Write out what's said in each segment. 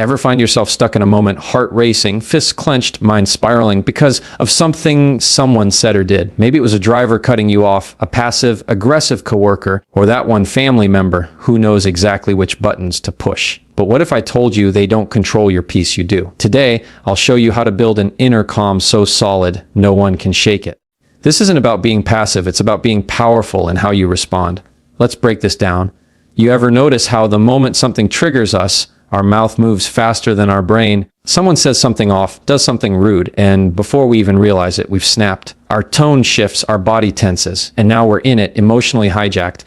Ever find yourself stuck in a moment, heart racing, fists clenched, mind spiraling because of something someone said or did? Maybe it was a driver cutting you off, a passive, aggressive coworker, or that one family member who knows exactly which buttons to push. But what if I told you they don't control your peace? You do. Today, I'll show you how to build an inner calm so solid, no one can shake it. This isn't about being passive, it's about being powerful in how you respond. Let's break this down. You ever notice how the moment something triggers us, our mouth moves faster than our brain? Someone says something off, does something rude, and before we even realize it, we've snapped. Our tone shifts, our body tenses, and now we're in it, emotionally hijacked.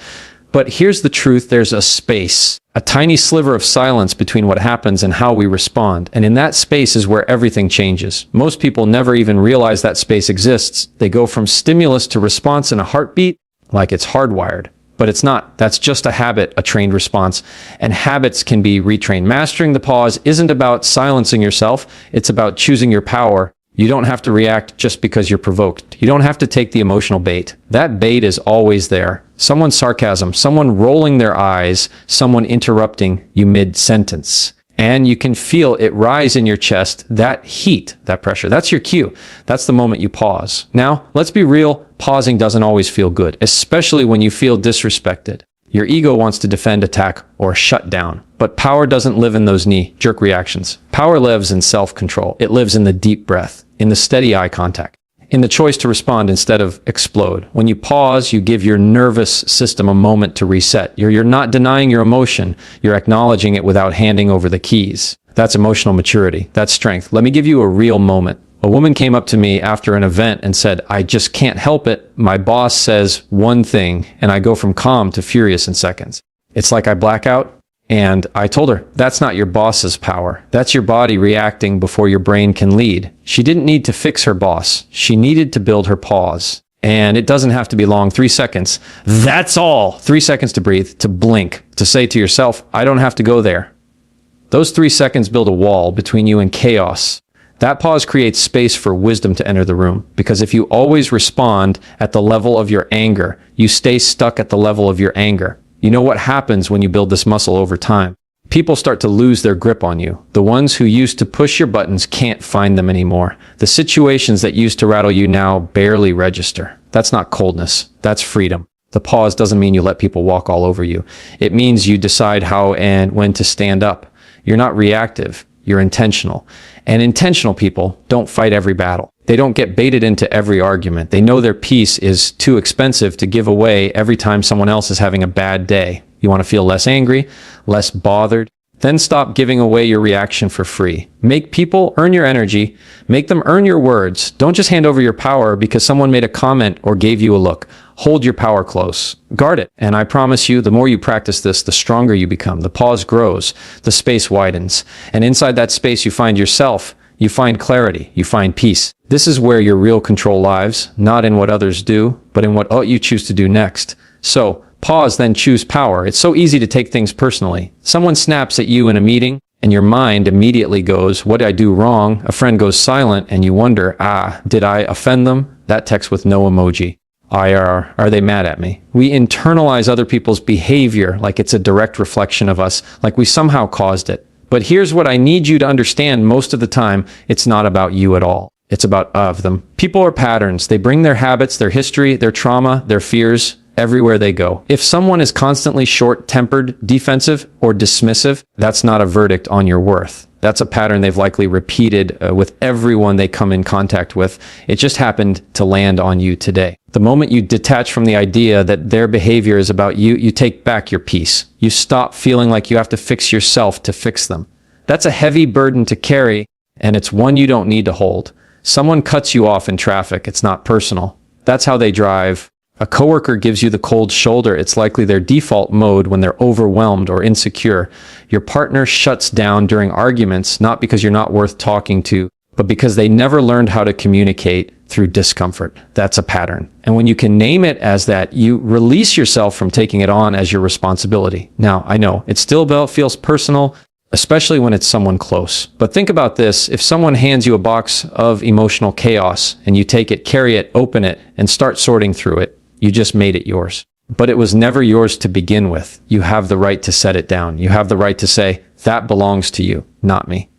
But here's the truth, there's a space, a tiny sliver of silence between what happens and how we respond. And in that space is where everything changes. Most people never even realize that space exists. They go from stimulus to response in a heartbeat like it's hardwired. But it's not. That's just a habit, a trained response. And habits can be retrained. Mastering the pause isn't about silencing yourself. It's about choosing your power. You don't have to react just because you're provoked. You don't have to take the emotional bait. That bait is always there. Someone's sarcasm, someone rolling their eyes, someone interrupting you mid-sentence. And you can feel it rise in your chest, that heat, that pressure. That's your cue. That's the moment you pause. Now, let's be real, pausing doesn't always feel good, especially when you feel disrespected. Your ego wants to defend, attack, or shut down. But power doesn't live in those knee-jerk reactions. Power lives in self-control. It lives in the deep breath, in the steady eye contact, in the choice to respond instead of explode. When you pause, you give your nervous system a moment to reset. You're not denying your emotion. You're acknowledging it without handing over the keys. That's emotional maturity. That's strength. Let me give you a real moment. A woman came up to me after an event and said, "I just can't help it. My boss says one thing, and I go from calm to furious in seconds. It's like I black out." And I told her, that's not your boss's power. That's your body reacting before your brain can lead. She didn't need to fix her boss. She needed to build her pause. And it doesn't have to be long, 3 seconds. That's all. 3 seconds to breathe, to blink, to say to yourself, I don't have to go there. Those 3 seconds build a wall between you and chaos. That pause creates space for wisdom to enter the room. Because if you always respond at the level of your anger, you stay stuck at the level of your anger. You know what happens when you build this muscle over time? People start to lose their grip on you. The ones who used to push your buttons can't find them anymore. The situations that used to rattle you now barely register. That's not coldness. That's freedom. The pause doesn't mean you let people walk all over you. It means you decide how and when to stand up. You're not reactive. You're intentional. And intentional people don't fight every battle. They don't get baited into every argument. They know their peace is too expensive to give away every time someone else is having a bad day. You want to feel less angry, less bothered? Then stop giving away your reaction for free. Make people earn your energy. Make them earn your words. Don't just hand over your power because someone made a comment or gave you a look. Hold your power close. Guard it. And I promise you, the more you practice this, the stronger you become. The pause grows. The space widens. And inside that space, you find yourself. You find clarity. You find peace. This is where your real control lies, not in what others do, but in what you choose to do next. So, pause, then choose power. It's so easy to take things personally. Someone snaps at you in a meeting, and your mind immediately goes, what did I do wrong? A friend goes silent, and you wonder, did I offend them? That text with no emoji. IR, are they mad at me? We internalize other people's behavior like it's a direct reflection of us, like we somehow caused it. But here's what I need you to understand most of the time, it's not about you at all. It's about of them. People are patterns. They bring their habits, their history, their trauma, their fears everywhere they go. If someone is constantly short-tempered, defensive, or dismissive, that's not a verdict on your worth. That's a pattern they've likely repeated with everyone they come in contact with. It just happened to land on you today. The moment you detach from the idea that their behavior is about you, you take back your peace. You stop feeling like you have to fix yourself to fix them. That's a heavy burden to carry, and it's one you don't need to hold. Someone cuts you off in traffic. It's not personal. That's how they drive. A coworker gives you the cold shoulder. It's likely their default mode when they're overwhelmed or insecure. Your partner shuts down during arguments, not because you're not worth talking to, but because they never learned how to communicate through discomfort. That's a pattern. And when you can name it as that, you release yourself from taking it on as your responsibility. Now, I know it still feels personal, especially when it's someone close. But think about this. If someone hands you a box of emotional chaos and you take it, carry it, open it, and start sorting through it, you just made it yours. but it was never yours to begin with. You have the right to set it down. You have the right to say, that belongs to you, not me.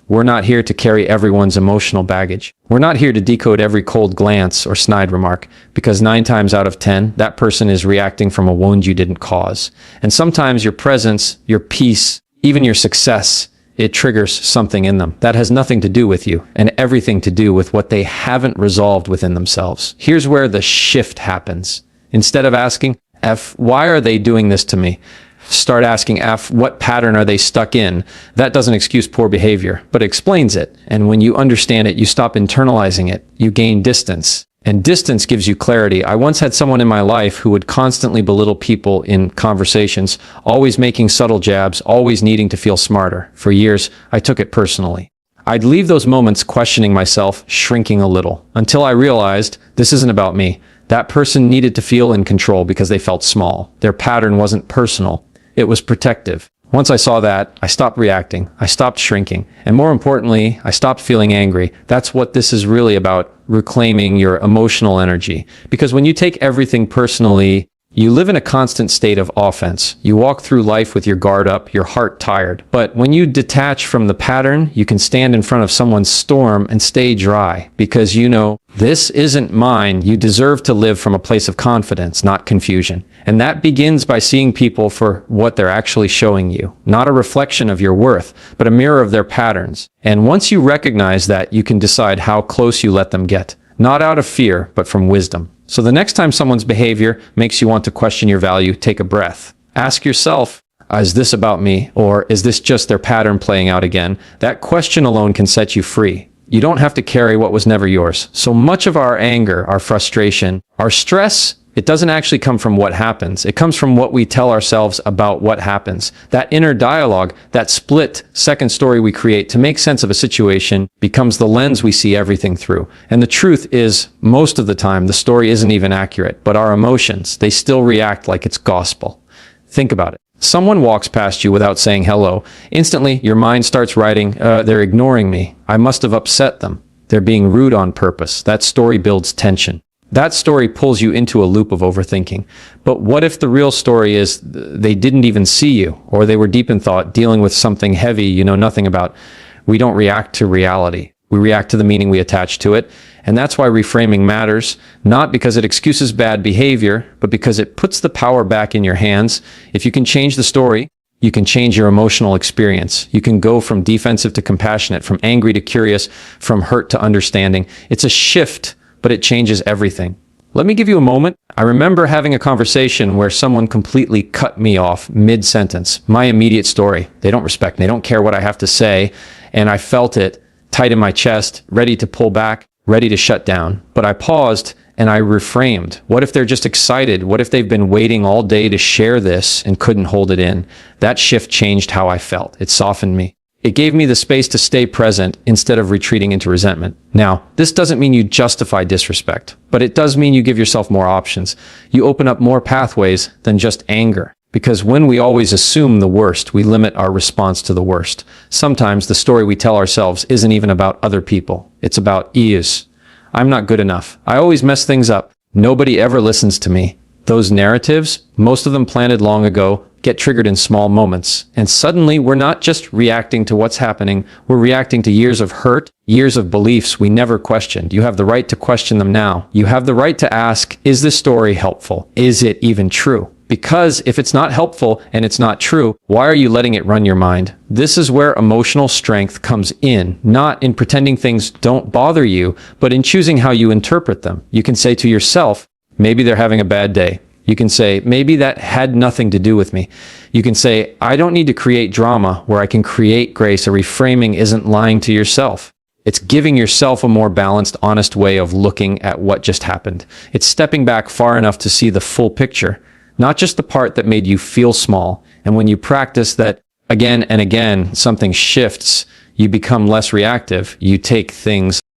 We're not here to carry everyone's emotional baggage. We're not here to decode every cold glance or snide remark, because 9 times out of 10, that person is reacting from a wound you didn't cause. And sometimes your presence, your peace, even your success, it triggers something in them that has nothing to do with you and everything to do with what they haven't resolved within themselves. Here's where the shift happens. Instead of asking, F, why are they doing this to me? Start asking, F, what pattern are they stuck in? That doesn't excuse poor behavior, but explains it. And when you understand it, you stop internalizing it. You gain distance. And distance gives you clarity. I once had someone in my life who would constantly belittle people in conversations, always making subtle jabs, always needing to feel smarter. For years, I took it personally. I'd leave those moments questioning myself, shrinking a little, until I realized this isn't about me. That person needed to feel in control because they felt small. Their pattern wasn't personal. It was protective. Once I saw that, I stopped reacting. I stopped shrinking. And more importantly, I stopped feeling angry. That's what this is really about, reclaiming your emotional energy. Because when you take everything personally, you live in a constant state of offense. You walk through life with your guard up, your heart tired. But when you detach from the pattern, you can stand in front of someone's storm and stay dry, because you know, this isn't mine. You deserve to live from a place of confidence, not confusion. And that begins by seeing people for what they're actually showing you. Not a reflection of your worth, but a mirror of their patterns. And once you recognize that, you can decide how close you let them get. Not out of fear, but from wisdom. So the next time someone's behavior makes you want to question your value, take a breath. Ask yourself, is this about me? Or is this just their pattern playing out again? That question alone can set you free. You don't have to carry what was never yours. So much of our anger, our frustration, our stress, it doesn't actually come from what happens. It comes from what we tell ourselves about what happens. That inner dialogue, that split second story we create to make sense of a situation becomes the lens we see everything through. And the truth is, most of the time, the story isn't even accurate, but our emotions, they still react like it's gospel. Think about it. Someone walks past you without saying hello. Instantly, your mind starts writing, they're ignoring me. I must have upset them. They're being rude on purpose. That story builds tension. That story pulls you into a loop of overthinking. But what if the real story is they didn't even see you, or they were deep in thought, dealing with something heavy you know nothing about? We don't react to reality. We react to the meaning we attach to it. And that's why reframing matters, not because it excuses bad behavior, but because it puts the power back in your hands. If you can change the story, you can change your emotional experience. You can go from defensive to compassionate, from angry to curious, from hurt to understanding. It's a shift, but it changes everything. Let me give you a moment. I remember having a conversation where someone completely cut me off mid-sentence. My immediate story. They don't respect me. They don't care what I have to say. And I felt it tight in my chest, ready to pull back, ready to shut down. But I paused and I reframed. What if they're just excited? What if they've been waiting all day to share this and couldn't hold it in? That shift changed how I felt. It softened me. It gave me the space to stay present instead of retreating into resentment. Now, this doesn't mean you justify disrespect, but it does mean you give yourself more options. You open up more pathways than just anger. Because when we always assume the worst, we limit our response to the worst. Sometimes the story we tell ourselves isn't even about other people. It's about ease. I'm not good enough. I always mess things up. Nobody ever listens to me. Those narratives, most of them planted long ago, get triggered in small moments. And suddenly we're not just reacting to what's happening, we're reacting to years of hurt, years of beliefs we never questioned. You have the right to question them now. You have the right to ask, is this story helpful? Is it even true? Because if it's not helpful and it's not true, why are you letting it run your mind? This is where emotional strength comes in, not in pretending things don't bother you, but in choosing how you interpret them. You can say to yourself, maybe they're having a bad day. You can say, maybe that had nothing to do with me. You can say, I don't need to create drama where I can create grace. A reframing isn't lying to yourself. It's giving yourself a more balanced, honest way of looking at what just happened. It's stepping back far enough to see the full picture, not just the part that made you feel small. And when you practice that again and again, something shifts. You become less reactive. You take things